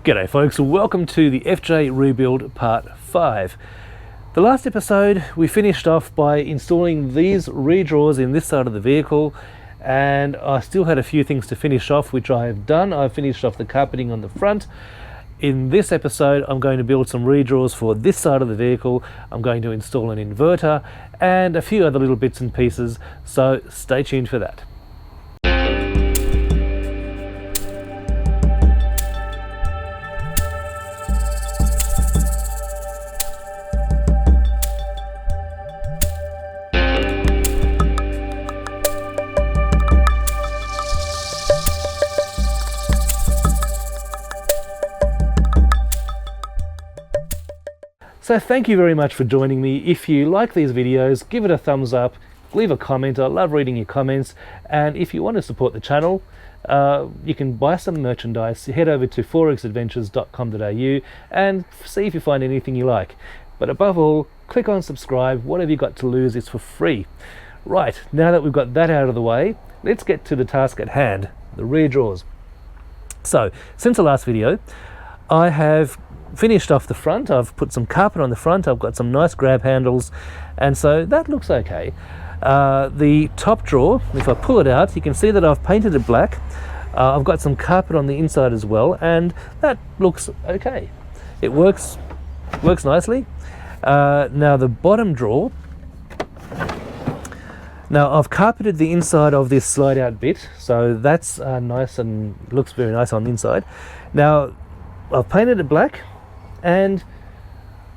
G'day folks, welcome to the FJ Rebuild Part 5. The last episode we finished off by installing these rear drawers in this side of the vehicle, and I still had a few things to finish off, which I have done. I've finished off the carpeting on the front. In this episode I'm going to build some rear drawers for this side of the vehicle. I'm going to install an inverter and a few other little bits and pieces, so stay tuned for that. So thank you very much for joining me. If you like these videos, give it a thumbs up, leave a comment. I love reading your comments. And if you want to support the channel, you can buy some merchandise. Head over to forexadventures.com.au and see if you find anything you like. But above all, click on subscribe. What have you got to lose? It's for free. Right, now that we've got that out of the way, let's get to the task at hand, the rear drawers. So since the last video, I have finished off the front. I've put some carpet on the front. I've got some nice grab handles, and so that looks okay. The top drawer, if I pull it out, you can see that I've painted it black. I've got some carpet on the inside as well, and that looks okay. It works nicely. Now the bottom drawer, now I've carpeted the inside of this slide out bit, so that's nice and looks very nice on the inside. Now I've painted it black, and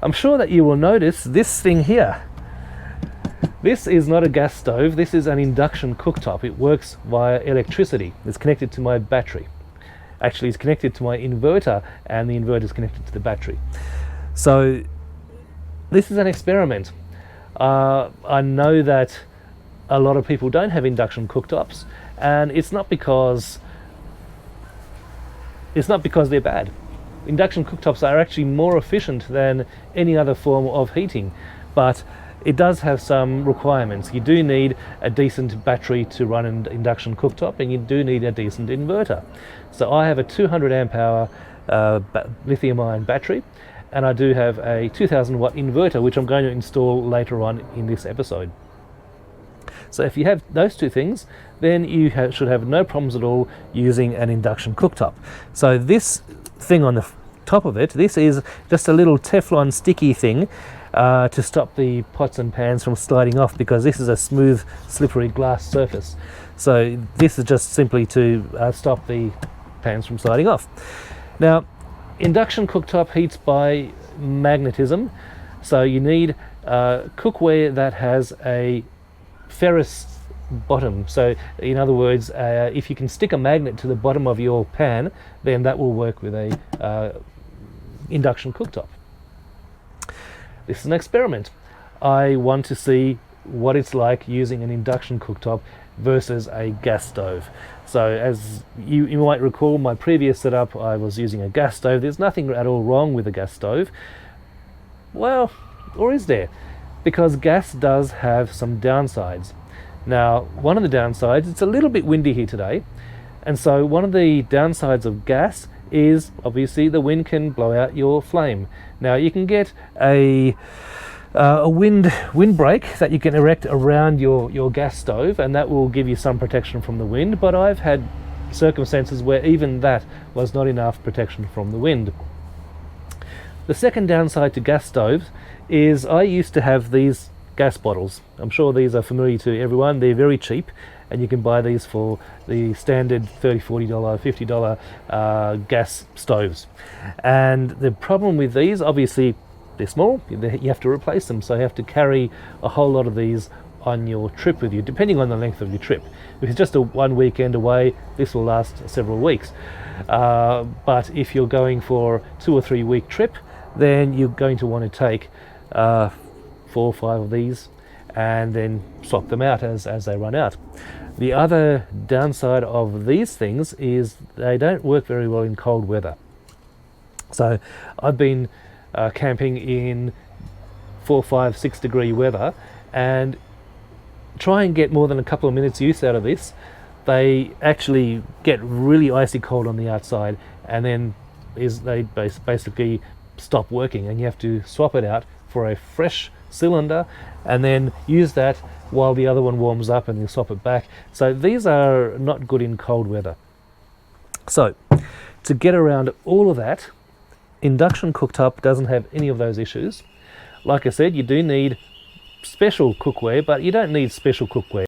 I'm sure that you will notice this thing here. This is not a gas stove, this is an induction cooktop. It works via electricity. It's connected to my battery. Actually, it's connected to my inverter, and the inverter is connected to the battery. So this is an experiment. I know that a lot of people don't have induction cooktops, and it's not because they're bad. Induction cooktops are actually more efficient than any other form of heating, but it does have some requirements. You do need a decent battery to run an induction cooktop, and you do need a decent inverter. So I have a 200 amp hour lithium ion battery, and I do have a 2000 watt inverter, which I'm going to install later on in this episode. So if you have those two things, then you should have no problems at all using an induction cooktop. So this thing on the top of it, this is just a little Teflon sticky thing to stop the pots and pans from sliding off, because this is a smooth, slippery glass surface. So this is just simply to stop the pans from sliding off. Now, induction cooktop heats by magnetism, so you need cookware that has a ferrous bottom. So in other words, if you can stick a magnet to the bottom of your pan, then that will work with a induction cooktop. This is an experiment. I want to see what it's like using an induction cooktop versus a gas stove. So as you might recall, my previous setup, I was using a gas stove. There's nothing at all wrong with a gas stove. Well, or is there? Because gas does have some downsides. Now, one of the downsides, it's a little bit windy here today, and so one of the downsides of gas is obviously the wind can blow out your flame. Now you can get a windbreak that you can erect around your gas stove, and that will give you some protection from the wind, but I've had circumstances where even that was not enough protection from the wind. The second downside to gas stoves is I used to have these gas bottles. I'm sure these are familiar to everyone. They're very cheap, and you can buy these for the standard $30, $40, $50 gas stoves. And the problem with these, obviously they're small, you have to replace them, so you have to carry a whole lot of these on your trip with you, depending on the length of your trip. If it's just a one weekend away, this will last several weeks. But if you're going for a 2 or 3 week trip, then you're going to want to take 4 or 5 of these and then swap them out as they run out. The other downside of these things is they don't work very well in cold weather. So I've been camping in 4, 5, 6 degree weather, and try and get more than a couple of minutes use out of this, they actually get really icy cold on the outside, and then is they basically stop working, and you have to swap it out for a fresh cylinder and then use that while the other one warms up, and you swap it back. So these are not good in cold weather. So to get around all of that, Induction Cooktop doesn't have any of those issues. Like I said, you do need special cookware, but you don't need special cookware.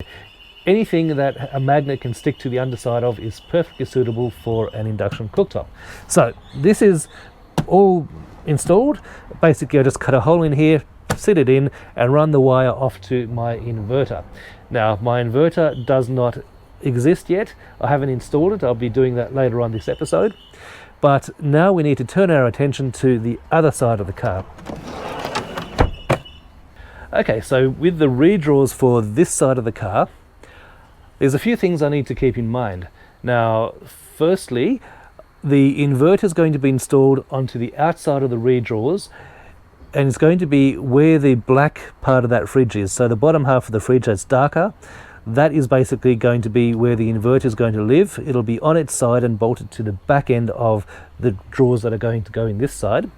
Anything that a magnet can stick to the underside of is perfectly suitable for an induction cooktop. So this is all installed. Basically, I just cut a hole in here, sit it in, and run the wire off to my inverter. Now, my inverter does not exist yet. I haven't installed it. I'll be doing that later on this episode. But now we need to turn our attention to the other side of the car. Okay, so with the rear drawers for this side of the car, there's a few things I need to keep in mind. Now, firstly, the inverter is going to be installed onto the outside of the rear drawers, and it's going to be where the black part of that fridge is. So the bottom half of the fridge that's darker, that is basically going to be where the inverter is going to live. It'll be on its side and bolted to the back end of the drawers that are going to go in this side.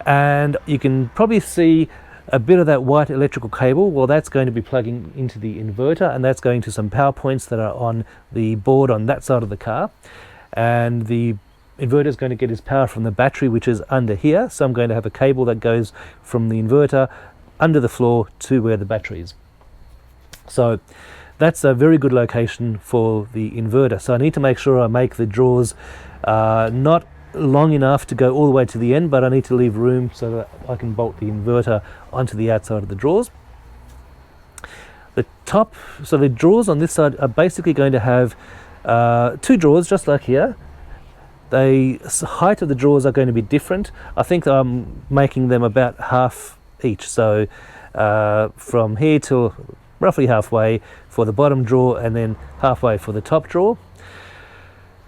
And you can probably see a bit of that white electrical cable. Well, that's going to be plugging into the inverter, and that's going to some power points that are on the board on that side of the car. And the inverter is going to get its power from the battery, which is under here. So I'm going to have a cable that goes from the inverter under the floor to where the battery is. So that's a very good location for the inverter. So I need to make sure I make the drawers not long enough to go all the way to the end, but I need to leave room so that I can bolt the inverter onto the outside of the drawers. So the drawers on this side are basically going to have two drawers, just like here. The height of the drawers are going to be different. I think I'm making them about half each, so from here to roughly halfway for the bottom drawer, and then halfway for the top drawer.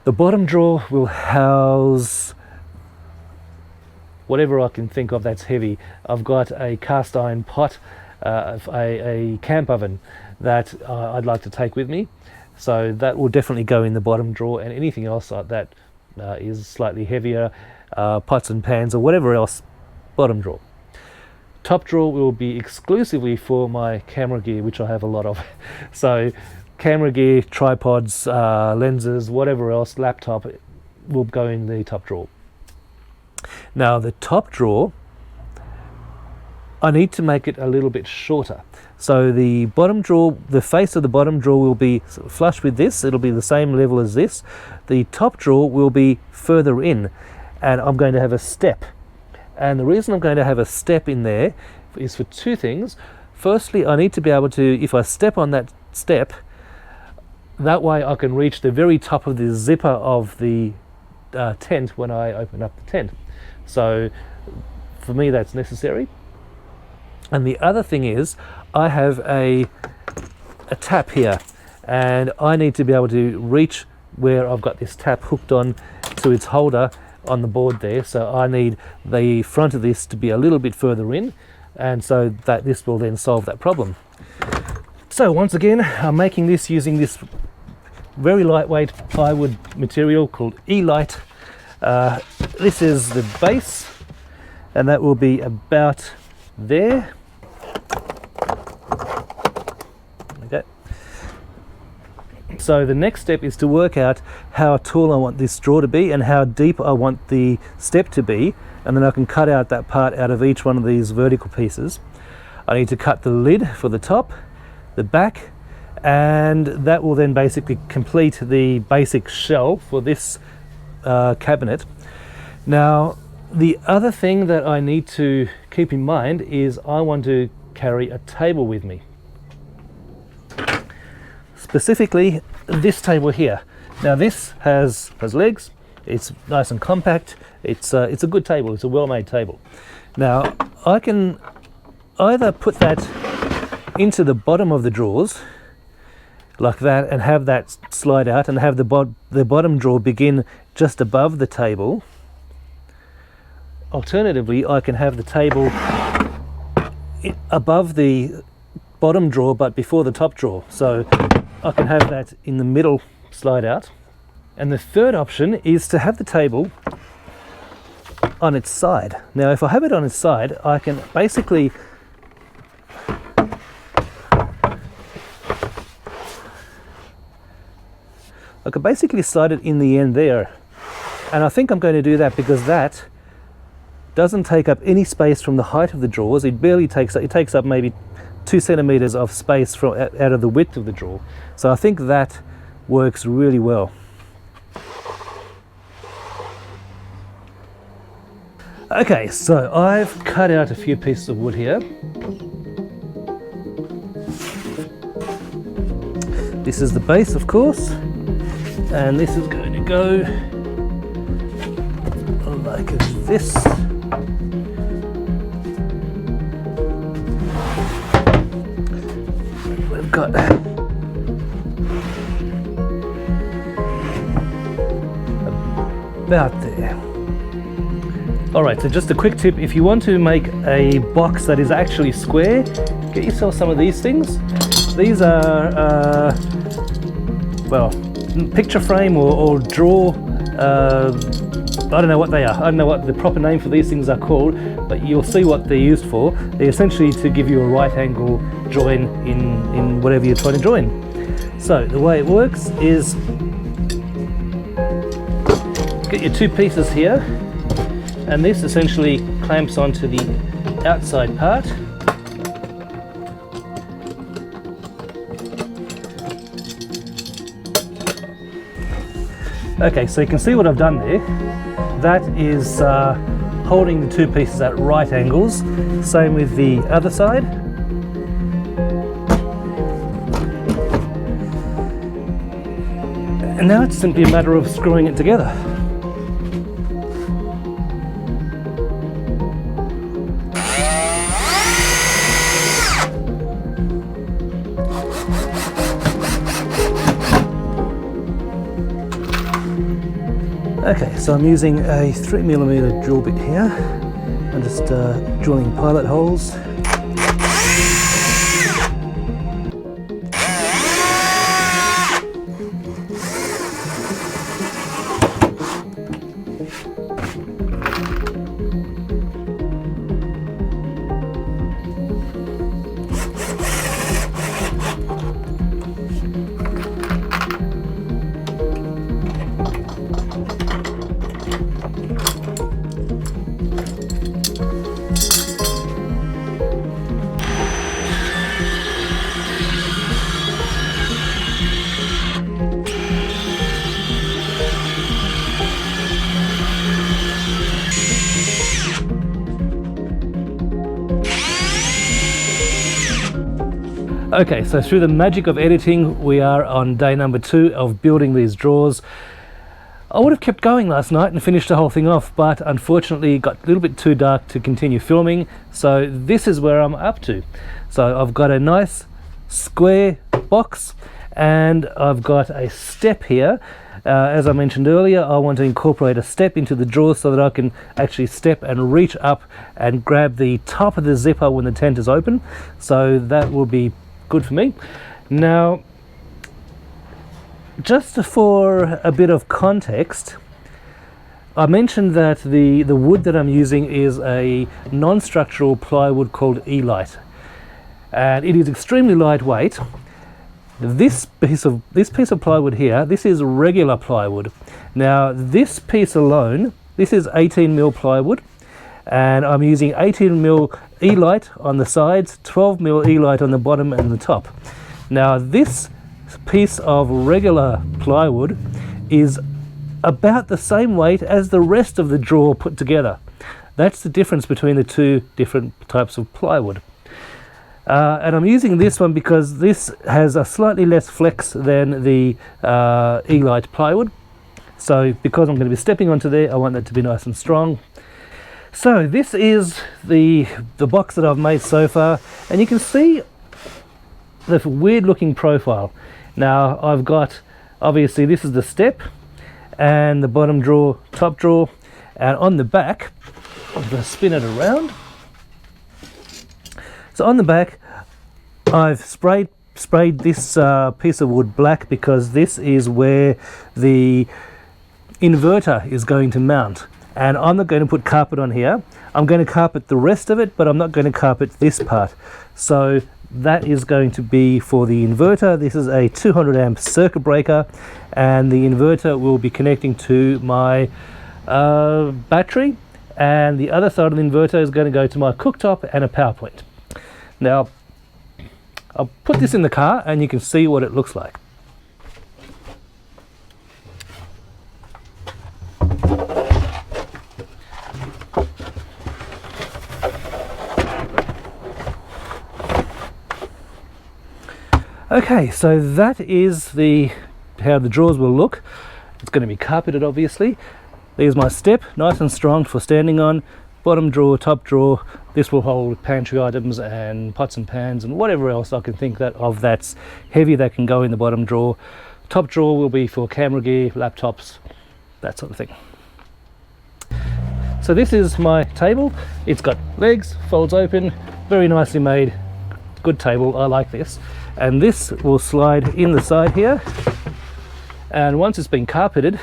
The bottom drawer will house whatever I can think of that's heavy. I've got a cast iron pot, a camp oven that I'd like to take with me. So that will definitely go in the bottom drawer, and anything else like that is slightly heavier, pots and pans or whatever else, bottom drawer. Top drawer will be exclusively for my camera gear, which I have a lot of. So camera gear, tripods, lenses, whatever else, laptop, will go in the top drawer. Now the top drawer, I need to make it a little bit shorter. So the bottom drawer, the face of the bottom drawer will be flush with this. It'll be the same level as this. The top drawer will be further in, and I'm going to have a step. And the reason I'm going to have a step in there is for two things. Firstly, I need to be able to, if I step on that step, that way I can reach the very top of the zipper of the tent when I open up the tent. So for me that's necessary. And the other thing is, I have a tap here, and I need to be able to reach where I've got this tap hooked on to its holder on the board there. So I need the front of this to be a little bit further in, and so that this will then solve that problem. So once again, I'm making this using this very lightweight plywood material called E-Lite. This is the base, and that will be about there. Okay. So the next step is to work out how tall I want this drawer to be and how deep I want the step to be, and then I can cut out that part out of each one of these vertical pieces. I need to cut the lid for the top, the back, and that will then basically complete the basic shell for this cabinet. Now the other thing that I need to keep in mind is I want to carry a table with me. Specifically this table here. Now this has legs, it's nice and compact, it's a good table, it's a well-made table. Now I can either put that into the bottom of the drawers like that and have that slide out and have the bottom drawer begin just above the table. Alternatively, I can have the table above the bottom drawer but before the top drawer, so I can have that in the middle slide out. And the third option is to have the table on its side. Now if I have it on its side, I can basically slide it in the end there. And I think I'm going to do that because that doesn't take up any space from the height of the drawers. It barely takes up maybe 2 centimeters of space from out of the width of the drawer. So I think that works really well. Okay, so I've cut out a few pieces of wood here. This is the base, of course, and this is going to go like this. We've got about there. Alright, so just a quick tip, if you want to make a box that is actually square, get yourself some of these things. These are, well, picture frame or drawer, I don't know what they are. I don't know what the proper name for these things are called, but you'll see what they're used for. They're essentially to give you a right angle join in whatever you're trying to join. So the way it works is, get your 2 pieces here, and this essentially clamps onto the outside part. Okay, so you can see what I've done there. That is holding the 2 pieces at right angles. Same with the other side. And now it's simply a matter of screwing it together. Okay, so I'm using a 3mm drill bit here. I'm just drilling pilot holes. Okay, so through the magic of editing, we are on day number 2 of building these drawers. I would have kept going last night and finished the whole thing off, but unfortunately it got a little bit too dark to continue filming, so this is where I'm up to. So I've got a nice square box, and I've got a step here. As I mentioned earlier, I want to incorporate a step into the drawer so that I can actually step and reach up and grab the top of the zipper when the tent is open. So that will be good for me. Now, just for a bit of context, I mentioned that the wood that I'm using is a non-structural plywood called E-Lite, and it is extremely lightweight. This piece of plywood here, this is regular plywood. Now this piece alone, this is 18mm plywood, and I'm using 18mm E-Lite on the sides, 12mm E-Lite on the bottom and the top. Now this piece of regular plywood is about the same weight as the rest of the drawer put together. That's the difference between the 2 different types of plywood. And I'm using this one because this has a slightly less flex than the E-Lite plywood. So because I'm going to be stepping onto there, I want that to be nice and strong. So this is the box that I've made so far, and you can see the weird looking profile. Now I've got, obviously this is the step and the bottom drawer, top drawer, and on the back, I'm going to spin it around. So on the back, I've sprayed this piece of wood black because this is where the inverter is going to mount. and I'm not going to put carpet on here. I'm going to carpet the rest of it, but I'm not going to carpet this part. So that is going to be for the inverter. This is a 200 amp circuit breaker, and the inverter will be connecting to my battery, and the other side of the inverter is going to go to my cooktop and a power point. Now I'll put this in the car and you can see what it looks like. Okay, so that is how the drawers will look. It's going to be carpeted, obviously. There's my step, nice and strong for standing on. Bottom drawer, top drawer. This will hold pantry items and pots and pans and whatever else I can think of that's heavy that can go in the bottom drawer. Top drawer will be for camera gear, laptops, that sort of thing. So this is my table. It's got legs, folds open, very nicely made, good table. I like this. And this will slide in the side here, and once it's been carpeted,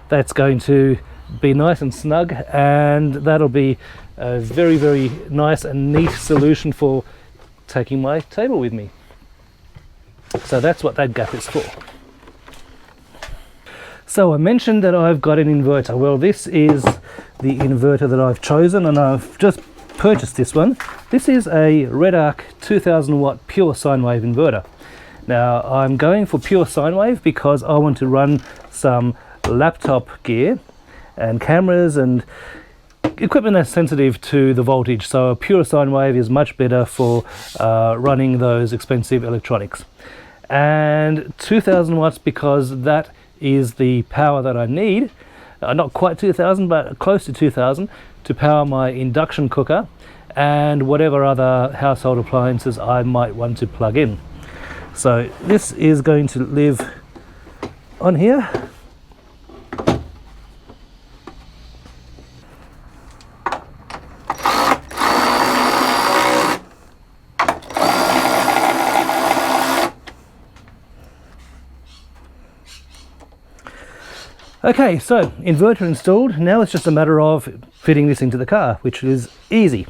that's going to be nice and snug, and that'll be a very, very nice and neat solution for taking my table with me. So that's what that gap is for. So I mentioned that I've got an inverter. Well, this is the inverter that I've chosen, and I've just purchased this one. This is a Redarc 2000 watt Pure Sine Wave Inverter. Now I'm going for Pure Sine Wave because I want to run some laptop gear and cameras and equipment that's sensitive to the voltage. So a Pure Sine Wave is much better for running those expensive electronics. And 2000 watts because that is the power that I need. Not quite 2000, but close to 2000 to power my induction cooker and whatever other household appliances I might want to plug in. So this is going to live on here. Okay, so inverter installed. Now it's just a matter of fitting this into the car, which is easy.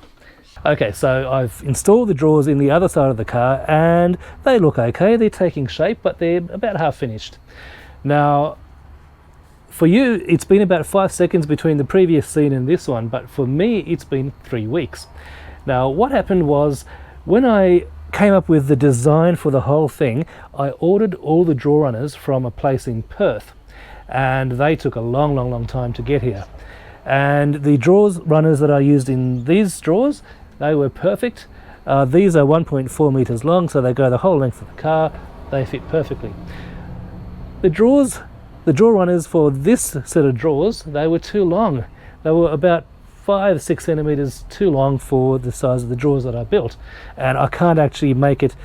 Okay, so I've installed the drawers in the other side of the car and they look okay. They're taking shape, but they're about half finished. Now, for you, it's been about 5 seconds between the previous scene and this one, but for me, it's been 3 weeks. Now, what happened was when I came up with the design for the whole thing, I ordered all the drawer runners from a place in Perth, and they took a long time to get here. And the drawers runners that I used in these drawers, they were perfect. These are 1.4 meters long, so they go the whole length of the car. They fit perfectly. The drawer runners for this set of drawers, they were too long. They were about 5-6 centimeters too long for the size of the drawers that I built, and I can't actually make it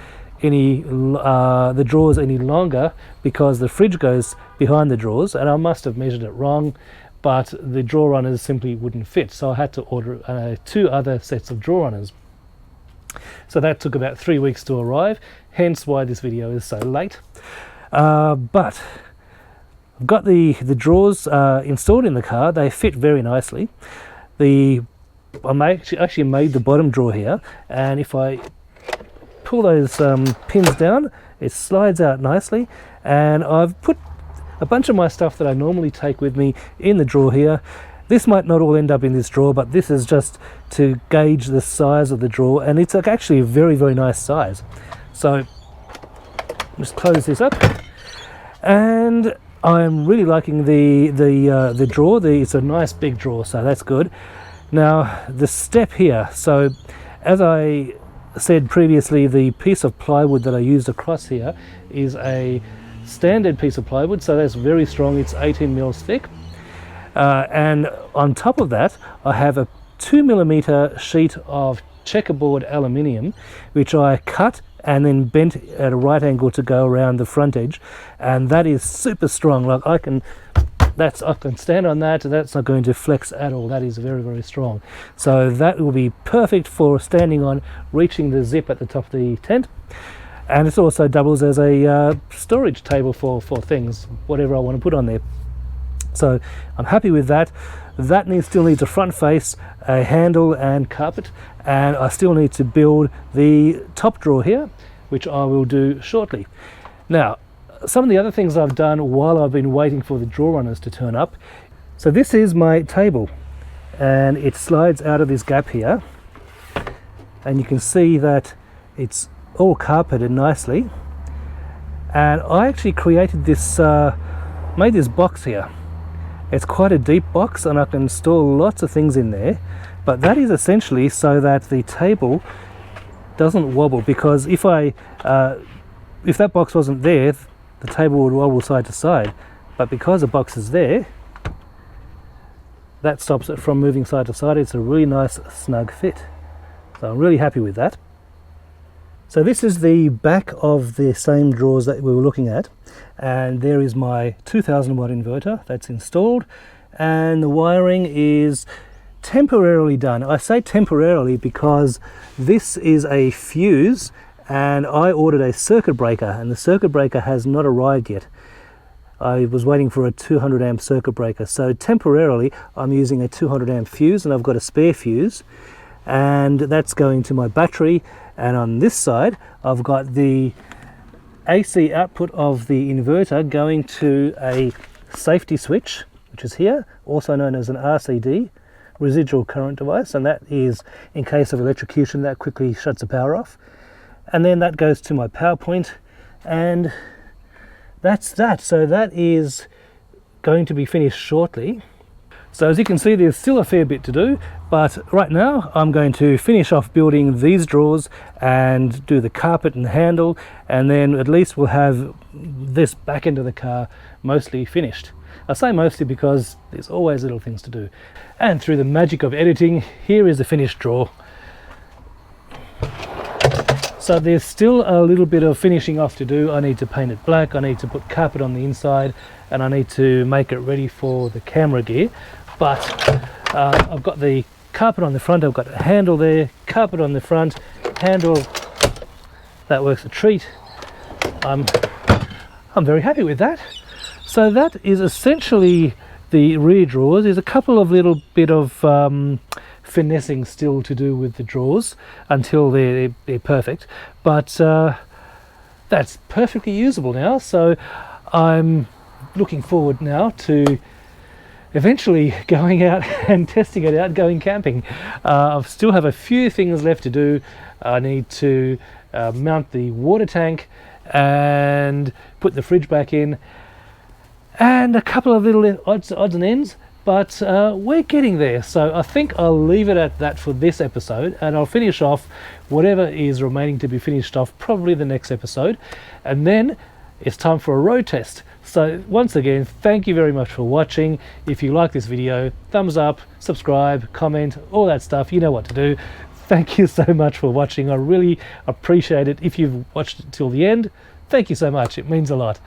the drawers any longer because the fridge goes behind the drawers, and I must have measured it wrong, but the drawer runners simply wouldn't fit, so I had to order 2 other sets of drawer runners. So that took about 3 weeks to arrive, hence why this video is so late. But I've got the drawers installed in the car. They fit very nicely. I actually made the bottom drawer here, and if I pull those pins down, it slides out nicely, and I've put a bunch of my stuff that I normally take with me in the drawer here. This might not all end up in this drawer, but this is just to gauge the size of the drawer, and it's actually a very nice size. So just close this up, and I'm really liking the drawer. It's a nice big drawer, so that's good. Now the step here, so as I said previously, the piece of plywood that I used across here is a standard piece of plywood, so that's very strong. It's 18 mils thick, and on top of that I have a 2mm sheet of checkerboard aluminium, which I cut and then bent at a right angle to go around the front edge, and that is super strong. Like I can stand on that, that's not going to flex at all. That is very strong. So that will be perfect for standing on, reaching the zip at the top of the tent. And it also doubles as a storage table for things, whatever I want to put on there. So I'm happy with that. that still needs a front face, a handle and carpet, and I still need to build the top drawer here, which I will do shortly. Now, some of the other things I've done while I've been waiting for the drawer runners to turn up. So this is my table, and it slides out of this gap here, and you can see that it's all carpeted nicely. And I actually created this, made this box here. It's quite a deep box, and I can store lots of things in there, but that is essentially so that the table doesn't wobble, because if that box wasn't there, the table would wobble side to side. But because the box is there, that stops it from moving side to side. It's a really nice snug fit, so I'm really happy with that. So this is the back of the same drawers that we were looking at, and there is my 2000 watt inverter that's installed, and the wiring is temporarily done. I say temporarily because this is a fuse, and I ordered a circuit breaker, and the circuit breaker has not arrived yet. I was waiting for a 200 amp circuit breaker, so temporarily I'm using a 200 amp fuse, and I've got a spare fuse, and that's going to my battery. And on this side I've got the AC output of the inverter going to a safety switch, which is here, also known as an RCD, residual current device, and that is in case of electrocution that quickly shuts the power off. And then that goes to my power point, and that's that. So that is going to be finished shortly. So as you can see, there's still a fair bit to do, but right now I'm going to finish off building these drawers and do the carpet and handle, and then at least we'll have this back end of the car mostly finished. I say mostly because there's always little things to do. And through the magic of editing, here is the finished drawer. So there's still a little bit of finishing off to do. I need to paint it black, I need to put carpet on the inside, and I need to make it ready for the camera gear. But I've got the carpet on the front, I've got a handle there, carpet on the front, handle, that works a treat. I'm very happy with that. So that is essentially the rear drawers. There's a couple of little bit of finessing still to do with the drawers until they're perfect, but that's perfectly usable now. So I'm looking forward now to eventually going out and testing it out, going camping. I still have a few things left to do. I need to mount the water tank and put the fridge back in, and a couple of little odds and ends, but we're getting there. So I think I'll leave it at that for this episode, and I'll finish off whatever is remaining to be finished off probably the next episode, and then it's time for a road test. So once again, thank you very much for watching. If you like this video, thumbs up, subscribe, comment, all that stuff, you know what to do. Thank you so much for watching. I really appreciate it. If you've watched it till the end, thank you so much. It means a lot.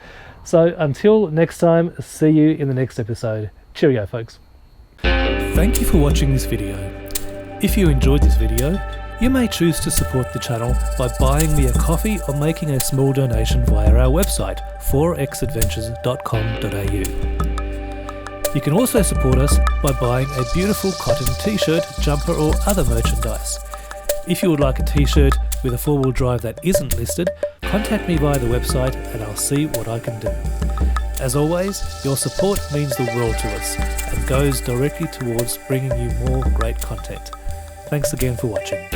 So until next time, see you in the next episode. Cheerio, folks. Thank you for watching this video. If you enjoyed this video, you may choose to support the channel by buying me a coffee or making a small donation via our website, 4xadventures.com.au. You can also support us by buying a beautiful cotton t-shirt, jumper or other merchandise. If you would like a t-shirt with a four-wheel drive that isn't listed, contact me via the website and I'll see what I can do. As always, your support means the world to us and goes directly towards bringing you more great content. Thanks again for watching.